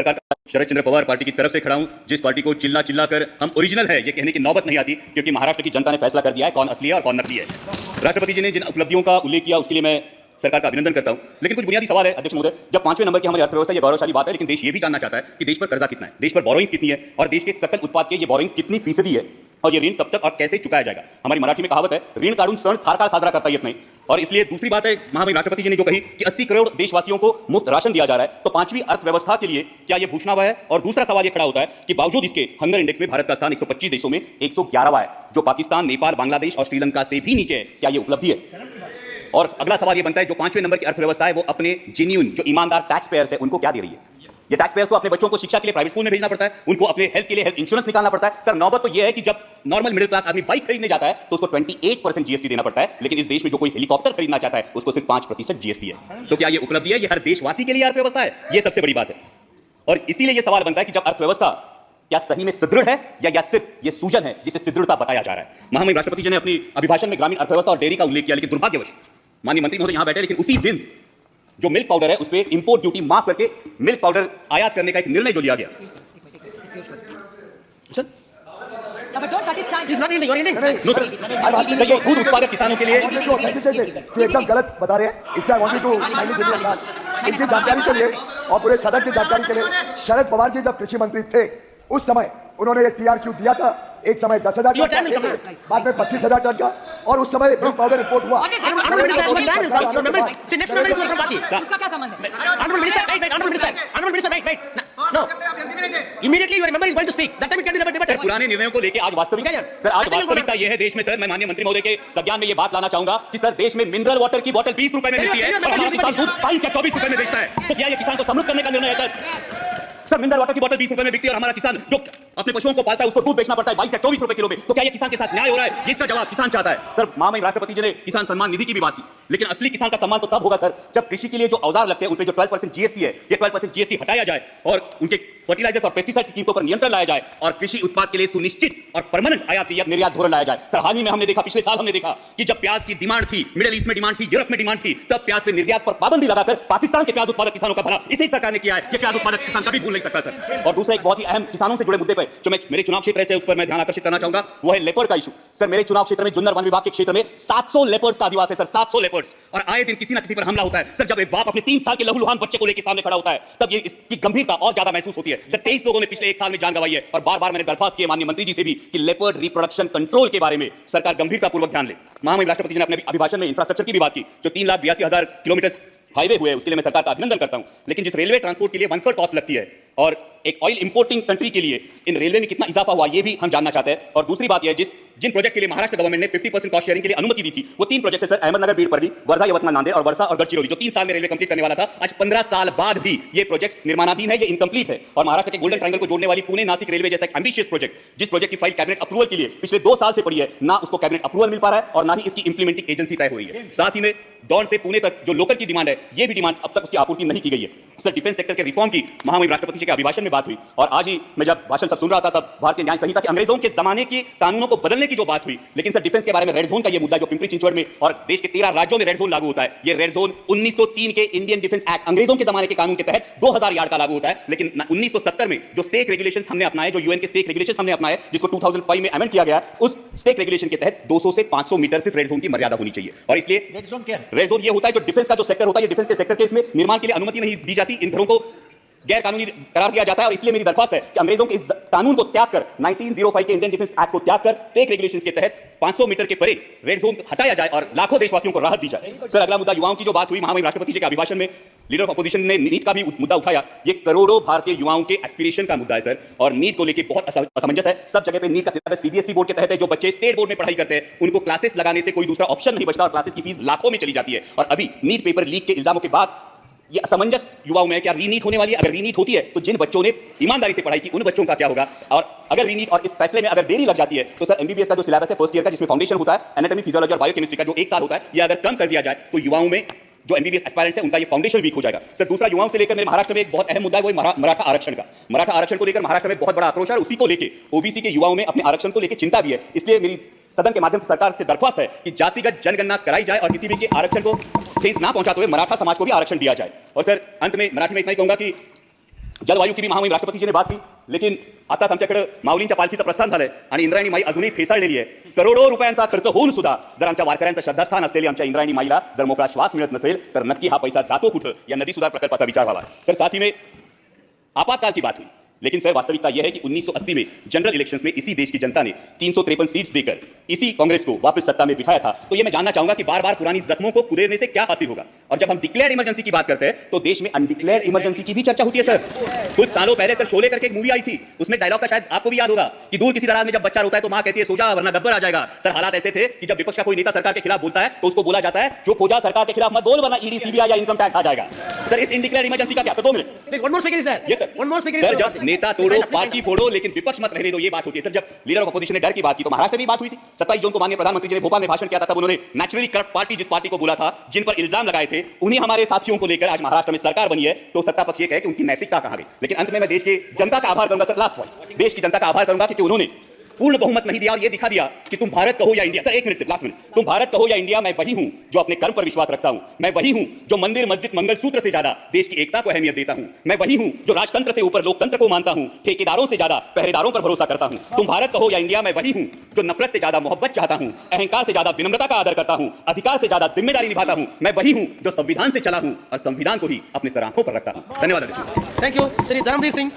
सरकार का शरद चंद्र पवार पार्टी की तरफ से खड़ा हूं, जिस पार्टी को चिल्ला चिल्ला कर हम ओरिजिनल है ये कहने की नौबत नहीं आती, क्योंकि महाराष्ट्र की जनता ने फैसला कर दिया है कौन असली है और कौन नकली है। राष्ट्रपति जी ने जिन उपलब्धियों का उल्लेख किया उसके लिए मैं सरकार का अभिनंदन करता हूं, लेकिन कुछ बुनियादी सवाल है अध्यक्ष महोदय। जब 5वें नंबर की हमारी अर्थव्यवस्था ये गौरवशाली बात है, लेकिन देश ये भी जानना चाहता है कि देश पर कर्जा कितना है, देश पर बोरोइंग्स कितनी है और देश के सकल उत्पाद के ये बोरोइंग्स कितनी फीसदी है और ये ऋण कब तक और कैसे चुकाया जाएगा। हमारी मराठी में कहावत है, ऋण काढून सण थारकाळ साजरा करता येत नाही। और इसलिए दूसरी बात है, महामहिम राष्ट्रपति जी ने जो कही कि 80 करोड़ देशवासियों को मुफ्त राशन दिया जा रहा है, तो 5वीं अर्थव्यवस्था के लिए क्या यह भूषणावह है। और दूसरा सवाल यह खड़ा होता है कि बावजूद इसके हंगर इंडेक्स में भारत का स्थान 125 देशों में 111वां है, जो पाकिस्तान, नेपाल, बांग्लादेश और श्रीलंका से भी नीचे है। क्या यह उपलब्धि है? और अगला सवाल यह बनता है, जो 5वें नंबर की अर्थव्यवस्था है वो अपने जेन्युइन जो ईमानदार टैक्स पेयर्स है उनको क्या दे रही है। ये टैक्स पेयर्स को अपने बच्चों को शिक्षा के लिए प्राइवेट स्कूल में भेजना पड़ता है, उनको अपने हेल्थ के लिए हेल्थ इंश्योरेंस निकालना पड़ता है। सर नौबत तो यह है कि जब नॉर्मल मिडिल क्लास आदमी बाइक खरीदने जाता है तो उसको 28% जीएसटी देना पड़ता है, लेकिन इस देश में जो कोई हेलीकॉप्टर खरीदना चाहता है उसको सिर्फ 5% जीएसटी है। तो क्या यह उपलब्धि है? यह हर देशवासी के लिए अर्थव्यवस्था है? यह सबसे बड़ी बात है। और इसीलिए यह सवाल बनता है कि जब अर्थव्यवस्था क्या सही में सुदृढ़ है या सिर्फ यह सूजन है जिसे सुदृढ़ता बताया जा रहा है। महामहिम राष्ट्रपति जी ने अपनी अभिभाषण में ग्रामीण अर्थव्यवस्था और डेयरी का उल्लेख किया, लेकिन दुर्भाग्यवश माननीय मंत्री महोदय यहां बैठे, लेकिन उसी दिन जो मिल्क पाउडर है उस पे इंपोर्ट ड्यूटी माफ करके मिल्क पाउडर आयात करने का एक निर्णय जो लिया गया। ये दूध उत्पादक किसानों के लिए एकदम गलत बता रहे हैं। इससे आई वांट टू इनकी जानकारी के लिए और पूरे सदन की जानकारी के लिए, शरद पवार जी जब कृषि मंत्री थे उस समय उन्होंने एक टीआरक्यू दिया था, एक समय 10,000 टन का, बाद में 25,000 टन का, और उस समय मिल्क पाउडर रिपोर्ट हुआ। पुराने निर्णयों को लेकर आज वास्तविक सर आज वास्तविकता यह है देश में। सर मैं माननीय मंत्री महोदय के संज्ञान में यह बात लाना चाहूंगा कि सर देश में मिनरल वाटर की बोतल 20 रुपए में मिलती है और हमारा किसान दूध 22 या 24 रुपए में बेचता है। तो क्या यह किसान को समृद्ध करने का निर्णय है सर? मिनरल वाटर की बोतल 20 रुपए में बिकती है और हमारा किसान जो अपने पशुओं को पालता है उसको दूध बेचना पड़ता है 22 या 24 रुपए किलो में। तो क्या ये किसान के साथ न्याय हो रहा है? ये इसका जवाब किसान चाहता है। सर महामहिम राष्ट्रपति जी ने किसान सम्मान निधि की भी बात की, लेकिन असली किसान का सम्मान तो तब होगा सर जब कृषि के लिए जो औजार लगते हैं उन पे जो 12% जीएसटी है, ये 12% जीएसटी हटाया जाए और उनके फर्टिलाइजर्स और पेस्टिसाइड्स की कीमतों पर नियंत्रण लाया जाए और कृषि उत्पाद के लिए सुनिश्चित और परमानेंट आयात निर्यात धोरण लाया जाए। सर हाल ही में हमने देखा, पिछले साल हमने देखा कि जब प्याज की डिमांड थी, मिडिल ईस्ट में डिमांड थी, यूरोप में डिमांड थी, तब प्याज से निर्यात पर पाबंदी लगाकर पाकिस्तान के प्याज उत्पादक किसानों का भला इसी सरकार ने किया है। ये प्याज उत्पादक किसान कभी भूल नहीं सकता सर। और दूसरा एक बहुत ही अहम किसानों से जुड़े मुद्दे पर जो मेरे चुनाव क्षेत्र से उस पर मैं ध्यान आकर्षित करना चाहूंगा, वो है लेपर्ड का इशू। सर मेरे चुनाव क्षेत्र में जुन्नर वन विभाग के क्षेत्र में 700 लेपर्ड्स का अधिवास है सर, 700 लेपर्ड्स, और आए दिन किसी ना किसी पर हमला होता है। सर जब एक बाप अपने 3 साल के लहूलुहान बच्चे को लेकर सामने खड़ा होता है तब ये इसकी गंभीरता और ज्यादा महसूस होती है। सर 23 लोगों ने पिछले 1 साल में जान गंवाई है और बार-बार मैंने दरखास्त की माननीय मंत्री जी से भी कि लेपर्ड रिप्रोडक्शन कंट्रोल के बारे में सरकार गंभीरतापूर्वक ध्यान ले। महामहिम राष्ट्रपति जी ने अपने अभिभाषण में इंफ्रास्ट्रक्चर की भी बात की, जो 3,82,000 किलोमीटर हाईवे हुए उसके लिए मैं सरकार का अभिनंदन करता हूं, लेकिन जिस रेलवे ट्रांसपोर्ट के लिए 1/3 कॉस्ट लगती है और एक ऑयल इंपोर्टिंग कंट्री के लिए इन रेलवे में कितना इजाफा हुआ ये भी हम जानना चाहते हैं। और दूसरी बात यह जिन प्रोजेक्ट के लिए महाराष्ट्र गवर्नमेंट ने 50% कॉस्ट शेयरिंग के लिए अनुमति दी थी वो 3 प्रोजेक्ट है सर, अहमदनगर, बीडपरली, वर्धा, यवतमाल, नांदेड़ और वर्षा और गढ़चिरौली, जो 3 साल में रेलवे कंप्लीट करने वाला था। आज 15 साल बाद भी ये प्रोजेक्ट निर्माणाधीन है, ये इनकम्प्लीट है। और महाराष्ट्र के गोल्डन ट्रायंगल को जोड़ने वाली पुणे नासिक रेलवे जैसा एक एम्बिशियस प्रोजेक्ट, जिस प्रोजेक्ट की फाइल कैबिनेट अप्रूवल के लिए पिछले 2 साल से पड़ी है, ना उसको कैबिनेट अप्रूवल मिल पा रहा है और ना ही इसकी इंप्लीमेंटिंग एजेंसी तय हो रही है। साथ ही में दौड़ से पुणे तक जो लोकल की डिमांड है, ये भी डिमांड अब तक उसकी आपूर्ति नहीं की गई है। सर डिफेंस सेक्टर के रिफॉर्म की महामहिम राष्ट्रपति जी के अभिभाषण में बात हुई और आज ही मैं जब भाषण सब सुन रहा था तब भारतीय न्याय संहिता के अंग्रेजों के जमाने के कानूनों को बदलने की जो बात हुई, लेकिन सर डिफेंस के बारे में रेड जोन का ये मुद्दा जो पिंपरी चिंचवड़ में और देश के 13 राज्यों में रेड जोन लागू होता है, ये रेड जोन 1903 के इंडियन डिफेंस एक्ट अंग्रेजों के जमाने के कानून के तहत 2000 यार्ड का लागू होता है, लेकिन 1970 में जो स्टेक रेगुलेशंस हमने अपनाए, जो यूएन के स्टेक रेगुलेशंस हमने अपनाए, जिसको 2005 में अमेंड किया गया, उस स्टेक रेगुलेशन के तहत 200 से 500 मीटर सिर्फ रेड जोन की मर्यादा होनी चाहिए। और इसलिए रेड जोन क्या है? रेड जोन ये होता है जो डिफेंस का जो सेक्टर होता है, ये डिफेंस के सेक्टर के इसमें निर्माण के लिए अनुमति नहीं दी जाती, इन घरों को गैर कानूनी करार दिया जाता है। और इसलिए मेरी दरख्वास्त है कि अंग्रेजों के इस कानून को त्याग कर 1905 के इंडियन डिफेंस एक्ट को त्याग कर स्टेक रेगुलेशंस के तहत 500 मीटर के परे रेड जोन हटाया जाए और लाखों देशवासियों को राहत दी जाए। सर अगला मुद्दा युवाओं की जो बात हुई, महामहिम राष्ट्रपति जी के अभिभाषण में लीडर ऑफ अपोजिशन ने नीट का भी मुद्दा उठाया। ये करोड़ों भारतीय युवाओं के एस्पिरेशन का मुद्दा है सर, और नीट को लेकर बहुत असमंजस है। सब जगह पे नीट का सिलेबस सीबीएसई बोर्ड के तहत है, जो बच्चे स्टेट बोर्ड में पढ़ाई करते हैं उनको क्लासेस लगाने से कोई दूसरा ऑप्शन नहीं बचता और क्लासेस की फीस लाखों में चली जाती है। और अभी नीट पेपर लीक के इल्जामों के बाद ये असमंजस युवाओं में क्या रीनीट होने वाली है? अगर रीनीट होती है तो जिन बच्चों ने ईमानदारी से पढ़ाई की उन बच्चों का क्या होगा? और अगर रीनीट और इस फैसले में अगर देरी लग जाती है तो सर एमबीबीएस का जो सिलेबस है फर्स्ट ईयर का, जिसमें फाउंडेशन होता है, एनाटॉमी, फिजियोलॉजी और बायोकेमिस्ट्री का जो 1 साल होता है, ये अगर कम कर दिया जाए तो युवाओं में जो एमबीबीएस एस्पायरेंट्स है उनका ये फाउंडेशन वीक हो जाएगा। सर दूसरा युवाओं से लेकर मेरे महाराष्ट्र में एक बहुत अहम मुद्दा है, वो मराठा आरक्षण का। मराठा आरक्षण को लेकर महाराष्ट्र में बहुत बड़ा आक्रोश है और उसी को लेकर ओबीसी के युवाओं में अपने आरक्षण को लेकर चिंता भी है। इसलिए मेरी सदन के माध्यम से सरकार से दरख्वास्त है कि जातिगत जनगणना कराई जाए और किसी भी के आरक्षण को ठेस ना पहुंचाते हुए मराठा समाज को भी आरक्षण दिया जाए। और सर अंत में मराठी में इतना ही कहूंगा कि जलवायू की महामहिम राष्ट्रपतीजीने बात की, लेकिन आताच आमच्याकडे माऊलींच्या पालखीचं प्रस्थान झालंय आणि इंद्रायणी माई अजूनही फेसाळलेली आहे. करोडो रुपयांचा खर्च होऊन सुद्धा जर आमच्या वारकऱ्यांचं श्रद्धास्थान असलेली आमच्या इंद्रायणी माईला जर मोकळा श्वास मिळत नसेल तर नक्की हा पैसा जातो कुठं, या नदी सुधार प्रकल्पाचा विचार व्हावा. सर, साथ ही में आपातकाल की बात हुई, लेकिन सर वास्तविकता यह है कि 1980 में जनरल इलेक्शंस में इसी देश की जनता ने 353 सीट्स देकर इसी कांग्रेस को वापस सत्ता में बिठाया था. तो ये मैं जानना चाहूंगा कि बार बार पुरानी जख्मों को कुदेरने से क्या हासिल होगा. और जब हम डिक्लेयर्ड इमरजेंसी की बात करते हैं तो देश में अनडिक्लेयर्ड इमरजेंसी की भी चर्चा होती है. सर, कुछ सालों पहले सर शोले करके एक मूवी आई थी, उसमें डायलॉग का शायद आपको भी याद होगा कि दूर किसी दराज में जब बच्चा रोता है तो मां कहती है सो जा वरना गब्बर आ जाएगा. सर, हालात ऐसे थे कि जब विपक्ष का कोई नेता सरकार के खिलाफ बोलता है तो उसको बोला जाता है जो खोजा सरकार के खिलाफ मत बोल वरना ईडी सीबीआई या इनकम टैक्स आ जाएगा. सर, इस इनडिक्लेयर्ड इमरजेंसी का क्या? Sir, 2 minute. One more speaker is there. Yes, sir. One more speaker is sir, there. जब नेता तोड़ो पार्टी फोड़ो लेकिन विपक्ष मत रहने दो, ये बात होती है. सर, जब लीडर ऑफ अपोजिशन ने डर की बात की तो महाराष्ट्र में भी बात हुई थी. 27 जून को माननीय प्रधानमंत्री जी ने भोपाल में भाषण किया था, तब उन्होंने नेचुरली करप्ट पार्टी जिस पार्टी को बोला था, जिन पर इल्जाम लगाए थे, उन्हीं हमारे साथियों को लेकर आज महाराष्ट्र में सरकार बनी है. तो सत्ता पक्ष ये कहे कि उनकी नैतिकता कहां गई. लेकिन अंत में मैं देश की जनता का आभार करूंगा. सर, लास्ट पॉइंट, देश की जनता का आभार करूंगा कि उन्होंने पूर्ण बहुमत नहीं दिया और ये दिखा दिया कि तुम भारत कहो या इंडिया. सर, 1 मिनट से लास्ट मिनट. तुम भारत कहो या इंडिया, मैं वही हूं जो अपने कर्म पर विश्वास रखता हूं. मैं वही हूं जो मंदिर मस्जिद मंगलसूत्र से ज्यादा देश की एकता को अहमियत देता हूं. मैं वही हूं जो राजतंत्र से ऊपर लोकतंत्र को मानता हूं, ठेकेदारों से ज्यादा पहरेदारों पर भरोसा करता हूं. तुम भारत कहो या इंडिया, मैं वही हूं जो नफरत से ज्यादा मोहब्बत चाहता हूं, अहंकार से ज्यादा विनम्रता का आदर करता हूं, अधिकार से ज्यादा जिम्मेदारी निभाता हूं. मैं वही हूं जो संविधान से चला हूं और संविधान को ही अपने सर आंखों पर रखता हूं. धन्यवाद. Thank you, Shri Dharamveer Singh.